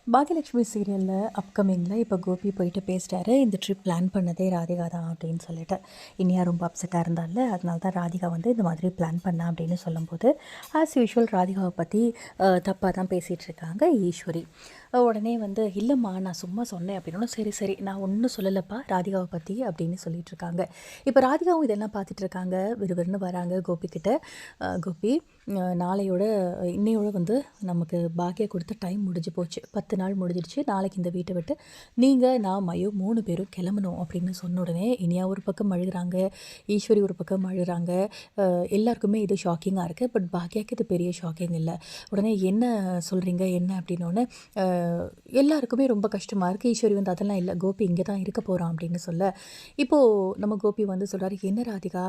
பாகியலட்சுமி சீரியலில் அப்கமிங்கில் இப்போ கோபி போயிட்டு பேசிட்டாரு. இந்த ட்ரிப் பிளான் பண்ணதே ராதிகா தான் அப்படின்னு சொல்லிட்டு. இனியா ரொம்ப அப்செட்டாக இருந்தால, அதனால தான் ராதிகா வந்து இந்த மாதிரி பிளான் பண்ணா அப்படின்னு சொல்லும்போது, ஆஸ் யூஷுவல் ராதிகாவை பற்றி தப்பாக தான் பேசிகிட்டு இருக்காங்க ஈஸ்வரி. உடனே வந்து இல்லைம்மா நான் சும்மா சொன்னேன் அப்படின்னா, சரி சரி நான் ஒன்றும் சொல்லலைப்பா ராதிகாவை பற்றி அப்படின்னு சொல்லிட்டு இருக்காங்க. இப்போ ராதிகாவும் இதெல்லாம் பார்த்துட்டு இருக்காங்க. விறுவிறுன்னு வராங்க கோபிக்கிட்ட. கோபி நாளையோட இன்னையோட வந்து நமக்கு பாக்கியா கொடுத்த டைம் முடிஞ்சு போச்சு. 10 நாள் முடிஞ்சிடுச்சு. நாளைக்கு இந்த வீட்டை விட்டு நீங்கள் நான் மயோ 3 பேரும் கிளம்பணும் அப்படின்னு சொன்ன உடனே இனியா ஒரு பக்கம் அழுகிறாங்க, ஈஸ்வரி ஒரு பக்கம் அழுகிறாங்க. எல்லாருக்குமே இது ஷாக்கிங்காக இருக்குது. பட் பாக்கியாவுக்கு இது பெரிய ஷாக்கிங் இல்லை. உடனே என்ன சொல்கிறீங்க என்ன அப்படின்னோடனே எல்லாருக்குமே ரொம்ப கஷ்டமாக இருக்குது. ஈஸ்வரி வந்து அதெல்லாம் இல்லை, கோபி இங்கே தான் இருக்க போகிறான் அப்படின்னு சொல்ல, இப்போது நம்ம கோபி வந்து சொல்கிறாரு, என்ன ராதிகா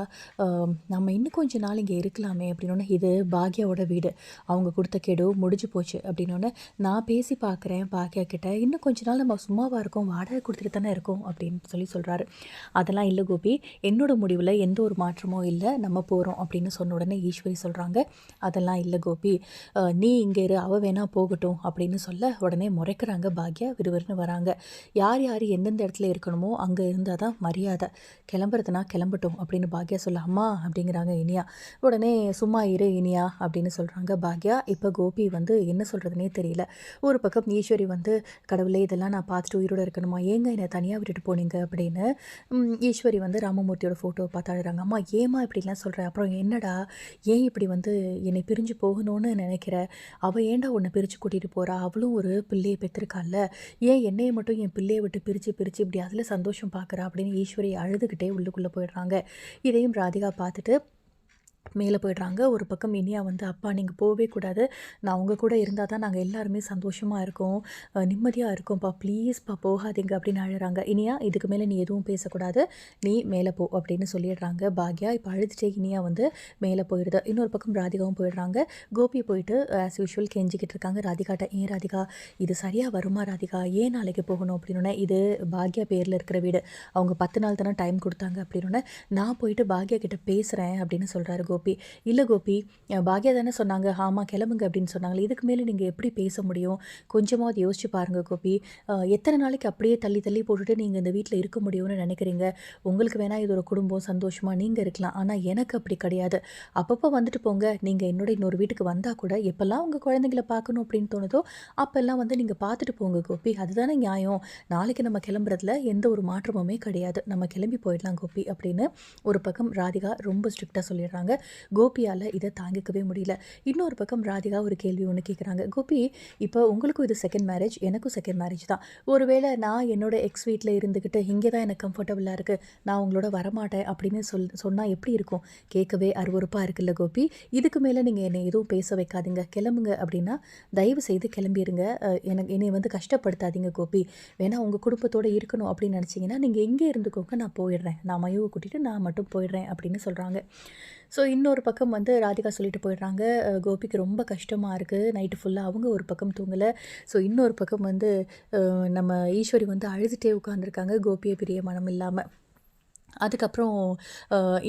நம்ம இன்னும் கொஞ்ச நாள் இங்கே இருக்கலாமே அப்படின்னோடனே, இது பாக்யாவோட வீடு, அவங்க கொடுத்த கெடு முடிஞ்சு போச்சு அப்படின்னோடனே, நான் பேசி பார்க்குறேன் பாக்யா கிட்ட, இன்னும் கொஞ்ச நாள் நம்ம சும்மாவாக இருக்கோம், வாடகை கொடுத்துட்டு தானே இருக்கோம் அப்படின்னு சொல்கிறாரு. அதெல்லாம் இல்லை கோபி, என்னோட முடிவில் எந்த ஒரு மாற்றமும் இல்லை, நம்ம போகிறோம் அப்படின்னு சொன்ன உடனே ஈஸ்வரி சொல்கிறாங்க, அதெல்லாம் இல்லை கோபி, நீ இங்கே இரு, அவள் வேணா போகட்டும் அப்படின்னு சொல்ல, உடனே முறைக்கிறாங்க பாக்யா. விறுவிறுன்னு வராங்க. யார் யார் எந்தெந்த இடத்துல இருக்கணுமோ அங்கே இருந்தால் தான் மரியாதை, கிளம்புறதுனா கிளம்பட்டும் அப்படின்னு பாக்யா சொல்ல, அம்மா அப்படிங்கிறாங்க இனியா. உடனே சும்மா இரு இனியா அப்படின்னு சொல்கிறாங்க பாக்யா. இப்போ கோபி வந்து என்ன சொல்கிறதுனே தெரியல. ஒரு பக்கம் ஈஸ்வரி வந்து, கடவுளே இதெல்லாம் நான் பார்த்துட்டு உயிரோடு இருக்கணுமா, ஏங்க என்னை தனியாக விட்டுட்டு போனீங்க அப்படின்னு. ஈஸ்வரி வந்து ராமமூர்த்தியோட ஃபோட்டோவை பார்த்து அழுகிறாங்க. அம்மா ஏமா இப்படிலாம் சொல்கிற, அப்புறம் என்னடா ஏன் இப்படி வந்து என்னை பிரிஞ்சு போகணும்னு நினைக்கிற, அவள் ஏன்டா உன்னை பிரித்து கூட்டிகிட்டு போகிறா, அவளும் ஒரு பிள்ளையை பெற்றிருக்காள்ல, ஏன் என்னையை மட்டும் என் பிள்ளையை விட்டு பிரித்து இப்படி அதில் சந்தோஷம் பார்க்குறா அப்படின்னு ஈஸ்வரி அழுதுகிட்டே உள்ளுக்குள்ளே போயிடுறாங்க. இதையும் ராதிகா பார்த்துட்டு மேலே போயிடுறாங்க. ஒரு பக்கம் இனியா வந்து, அப்பா நீங்கள் போகவே கூடாது, நான் உங்கள் கூட இருந்தால் தான் நாங்கள் எல்லாருமே சந்தோஷமாக இருக்கோம், நிம்மதியாக இருக்கோம்ப்பா, ப்ளீஸ்ப்பா போகாதீங்க அப்படின்னு அழுகிறாங்க. இனியா இதுக்கு மேலே நீ எதுவும் பேசக்கூடாது, நீ மேலே போ அப்படின்னு சொல்லிடுறாங்க பாக்யா. இப்போ அழுதுச்சே இனியா வந்து மேலே போயிடுது. இன்னொரு பக்கம் ராதிகாவும் போயிடுறாங்க. கோபி போயிட்டு ஆஸ் யூஷுவல் கெஞ்சிக்கிட்டு இருக்காங்க ராதிகாட்ட, ஏன் ராதிகா இது சரியாக வருமா ராதிகா, ஏன் நாளைக்கு போகணும் அப்படின்னோடனே, இது பாக்யா பேரில் இருக்கிற வீடு, அவங்க 10 நாள் தானே டைம் கொடுத்தாங்க அப்படின்னோடனே, நான் போயிட்டு பாக்யா கிட்ட பேசுகிறேன் அப்படின்னு சொல்கிறாரு கோபி. இல்லை கோபி, பாக்யா தானே சொன்னாங்க, ஆமாம் கிளம்புங்க அப்படின்னு சொன்னாங்களே, இதுக்கு மேலே நீங்கள் எப்படி பேச முடியும், கொஞ்சமாவது யோசிச்சு பாருங்கள் கோபி, எத்தனை நாளைக்கு அப்படியே தள்ளி தள்ளி போட்டுட்டு நீங்கள் இந்த வீட்டில் இருக்க முடியும்னு நினைக்கிறீங்க, உங்களுக்கு வேணால் இது ஒரு குடும்பம் சந்தோஷமாக நீங்கள் இருக்கலாம், ஆனால் எனக்கு அப்படி கிடையாது, அப்பப்போ வந்துட்டு போங்க, நீங்கள் என்னோட இன்னொரு வீட்டுக்கு வந்தால் கூட எப்போல்லாம் உங்கள் குழந்தைங்களை பார்க்கணும் அப்படின்னு தோணுதோ அப்போல்லாம் வந்து நீங்கள் பார்த்துட்டு போங்க கோபி, அதுதானே நியாயம், நாளைக்கு நம்ம கிளம்புறதுல எந்த ஒரு மாற்றமுமே கிடையாது, நம்ம கிளம்பி போயிடலாம் கோபி அப்படின்னு ஒரு பக்கம் ராதிகா ரொம்ப ஸ்ட்ரிக்டாக சொல்லிடுறாங்க. கோபியால் இதை தாங்கிக்கவே முடியல. இன்னொரு பக்கம் ராதிகா ஒரு கேள்வி ஒன்று கேட்குறாங்க, கோபி இப்போ உங்களுக்கும் இது செகண்ட் மேரேஜ், எனக்கும் செகண்ட் மேரேஜ் தான், ஒருவேளை நான் என்னோட எக்ஸ் வீட்டில் இருந்துக்கிட்டு இங்கே தான் எனக்கு கம்ஃபர்டபுளாக இருக்குது, நான் உங்களோட வரமாட்டேன் அப்படின்னு சொன்னால் எப்படி இருக்கும், கேட்கவே அருவருப்பாக இருக்குல்ல கோபி, இதுக்கு மேலே நீங்கள் என்னை எதுவும் பேச வைக்காதீங்க, கிளம்புங்க அப்படின்னா தயவு செய்து கிளம்பிடுங்க, என்னை வந்து கஷ்டப்படுத்தாதீங்க கோபி, வேணா உங்கள் குடும்பத்தோடு இருக்கணும் அப்படின்னு நினச்சிங்கன்னா நீங்கள் எங்கே இருந்துக்கோங்க, நான் போயிடுறேன், நான் மயுவை கூட்டிகிட்டு நான் மட்டும் போயிடுறேன் அப்படின்னு சொல்கிறாங்க. ஸோ இன்னொரு பக்கம் வந்து ராதிகா சொல்லிட்டு போயிடுறாங்க, கோபிக்கு ரொம்ப கஷ்டமாக இருக்குது, நைட்டு ஃபுல்லாக அவங்க ஒரு பக்கம் தூங்கலை. ஸோ இன்னொரு பக்கம் வந்து நம்ம ஈஸ்வரி வந்து அழுதுகிட்டே உட்காந்துருக்காங்க கோபியை பிரிய மனம் இல்லாமல். அதுக்கப்புறம்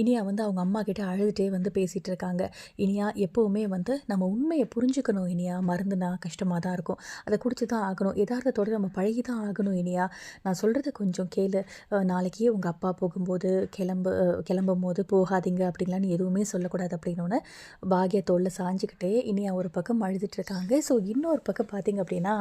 இனியா வந்து அவங்க அம்மா கிட்ட அழுதுகிட்டே வந்து பேசிகிட்டு இருக்காங்க. இனியா எப்போவுமே வந்து நம்ம உண்மையை புரிஞ்சுக்கணும் இனியா, மருந்துனா கஷ்டமாக தான் இருக்கும், அதை குடிச்சு தான் ஆகணும், யதார்த்தத்தோடு நம்ம பழகி தான் ஆகணும் இனியா, நான் சொல்கிறத கொஞ்சம் கேளு, நாளைக்கே உங்கள் அப்பா போகும்போது கிளம்பும் போது போகாதீங்க அப்படின்லாம் நீ எதுவுமே சொல்லக்கூடாது அப்படின்னோடனே பாக்யா தோளில் சாஞ்சிக்கிட்டே இனியா ஒரு பக்கம் அழுதுட்டு இருக்காங்க. ஸோ இன்னொரு பக்கம் பார்த்திங்க அப்படின்னா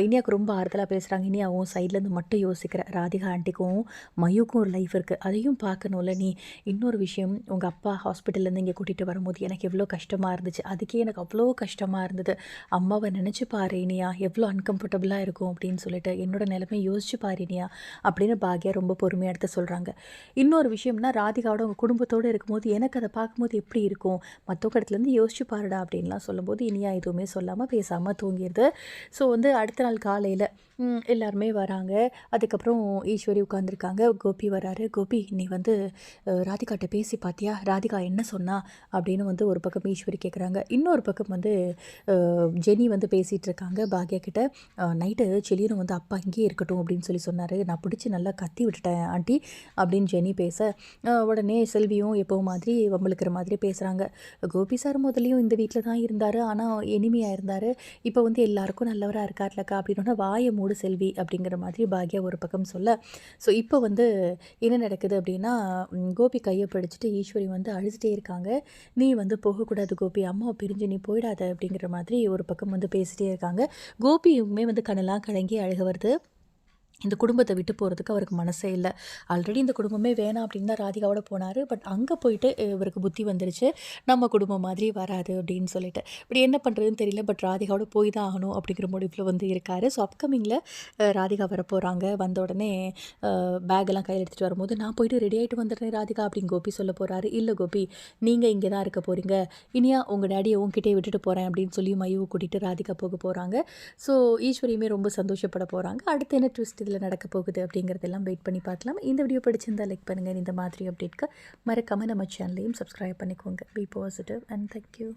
இனியாவுக்கு ரொம்ப ஆறுதலாக பேசுகிறாங்க. இனியாவும் சைட்லேருந்து மட்டும் யோசிக்கிற, ராதிகா ஆண்டிக்கும் மயுக்கும் ஒரு லைஃப் இருக்குது, அதையும் பார்க்கணும்ல நீ, இன்னொரு விஷயம், உங்கள் அப்பா ஹாஸ்பிட்டல்லேருந்து இங்கே கூட்டிகிட்டு வரும்போது எனக்கு எவ்வளோ கஷ்டமாக இருந்துச்சு, அதுக்கே எனக்கு அவ்வளோ கஷ்டமாக இருந்தது, அம்மாவை நினச்சி பாரு இனியா எவ்வளோ அன்கம்ஃபர்டபுளாக இருக்கும் அப்படின்னு சொல்லிட்டு, என்னோட நிலைமை யோசிச்சு பாரு இனியா அப்படின்னு பாக்யா ரொம்ப பொறுமையாக எடுத்து சொல்கிறாங்க. இன்னொரு விஷயம்னா, ராதிகாவோட உங்கள் குடும்பத்தோடு இருக்கும்போது எனக்கு அதை பார்க்கும்போது எப்படி இருக்கும், மற்றவங்க இடத்துலேருந்து யோசிச்சு பாருடா அப்படின்லாம் சொல்லும்போது இனியா எதுவுமே சொல்லாமல் பேசாமல் தூங்கிடுது. ஸோ வந்து அடுத்த நாள் காலையில் எல்லாருமே வராங்க. அதுக்கப்புறம் ஈஸ்வரி உட்காந்துருக்காங்க. கோபி வராரு. "கோபி நீ வந்து ராதிகாட்ட பேசி பார்த்தியா? ராதிகா என்ன சொன்னா?" அப்படின்னு வந்து ஒரு பக்கம் ஈஸ்வரி கேட்குறாங்க. இன்னொரு பக்கம் வந்து ஜெனி வந்து பேசிகிட்டு இருக்காங்க பாக்யா கிட்ட. "நைட்டு செலியனும் வந்து அப்பா இங்கேயே இருக்கட்டும் அப்படின்னு சொன்னார். நான் பிடிச்சி நல்லா கத்தி விட்டுட்டேன் ஆண்டி" அப்படின்னு ஜெனி பேச, உடனே செல்வியும் எப்போவும் மாதிரி வம்பிழுக்கிற மாதிரி பேசுகிறாங்க. "கோபி சார் முதலையும் இந்த வீட்டில் தான் இருந்தார். ஆனால் எனிமையாக இருந்தார். இப்போ வந்து எல்லாருக்கும் நல்லவராக இருக்கார்லக்கா" அப்படின்னோடனே "வாயை மூடு செல்வி" அப்படிங்கிற மாதிரி பாக்யா ஒரு பக்கம் சொல்ல, ஸோ இப்போ வந்து என்ன நடக்குது அப்படின்னா, கோபி கையை பிடிச்சிட்டு ஈஸ்வரி வந்து அழுதுகிட்டே இருக்காங்க. "நீ வந்து போகக்கூடாது கோபி, அம்மாவை பிரிஞ்சு நீ போயிடாத" அப்படிங்கிற மாதிரி ஒரு பக்கம் வந்து பேசிகிட்டே இருக்காங்க. கோபியுமே வந்து கண்ணெல்லாம் கலங்கி அழுக வருது. இந்த குடும்பத்தை விட்டு போகிறதுக்கு அவருக்கு மனசே இல்லை. ஆல்ரெடி இந்த குடும்பமே வேணாம் அப்படின்னு தான் ராதிகாவோட போனார். பட் அங்கே போயிட்டு இவருக்கு புத்தி வந்துருச்சு, நம்ம குடும்பம் மாதிரி வராது அப்படின்னு சொல்லிட்டு. இப்படி என்ன பண்ணுறதுன்னு தெரியல. பட் ராதிகாவோட போய் தான் ஆகணும் அப்படிங்கிற முடிவில் வந்து இருக்கார். ஸோ அப்கமிங்கில் ராதிகா வரப்போகிறாங்க. வந்த உடனே பேக்கெல்லாம் கையில் எடுத்துகிட்டு வரும்போது, "நான் போயிட்டு ரெடி ஆகிட்டு வந்துடுறேன் ராதிகா" அப்படின்னு கோபி சொல்ல போகிறாரு. "இல்லை கோபி, நீங்கள் இங்கே தான் இருக்க போகிறீங்க. இனியா உங்கள் டேடியை உங்ககிட்டே விட்டுட்டு போகிறேன்" அப்படின்னு சொல்லி மயுவை கூட்டிகிட்டு ராதிகா போக போகிறாங்க. ஸோ ஈஸ்வரியுமே ரொம்ப சந்தோஷப்பட போகிறாங்க. அடுத்து என்ன ட்விஸ்ட் இதில் நடக்க போகுது அப்படிங்கிறதெல்லாம் வெயிட் பண்ணி பார்க்கலாம். இந்த வீடியோ பிடிச்சிருந்தால் லைக் பண்ணுங்கள். இந்த மாதிரி அப்டேட்க்கு மறக்காமல் நம்ம சேனலையும் சப்ஸ்கிரைப் பண்ணிக்கோங்க. Be positive and thank you.